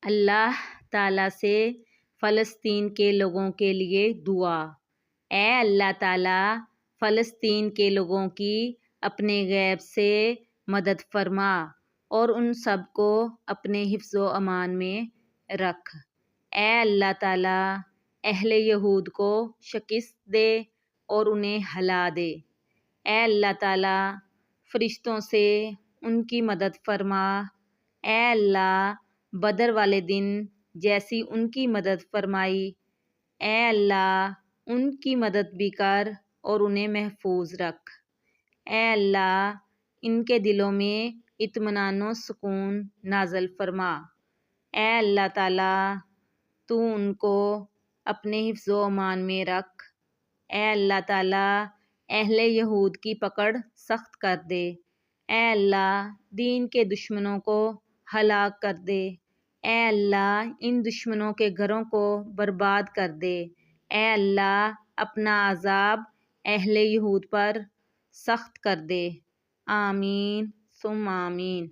اللہ تعالیٰ سے فلسطین کے لوگوں کے لیے دعا۔ اے اللہ تعالیٰ، فلسطین کے لوگوں کی اپنے غیب سے مدد فرما اور ان سب کو اپنے حفظ و امان میں رکھ۔ اے اللہ تعالیٰ، اہل یہود کو شکست دے اور انہیں ہلا دے۔ اے اللہ تعالیٰ، فرشتوں سے ان کی مدد فرما۔ اے اللہ، بدر والے دن جیسی ان کی مدد فرمائی، اے اللہ ان کی مدد بھی کر اور انہیں محفوظ رکھ۔ اے اللہ، ان کے دلوں میں اطمینان و سکون نازل فرما۔ اے اللہ تعالیٰ، تو ان کو اپنے حفظ و امان میں رکھ۔ اے اللہ تعالیٰ، اہل یہود کی پکڑ سخت کر دے۔ اے اللہ، دین کے دشمنوں کو ہلاک کر دے۔ اے اللہ، ان دشمنوں کے گھروں کو برباد کر دے۔ اے اللہ، اپنا عذاب اہل یہود پر سخت کر دے۔ آمین ثم آمین۔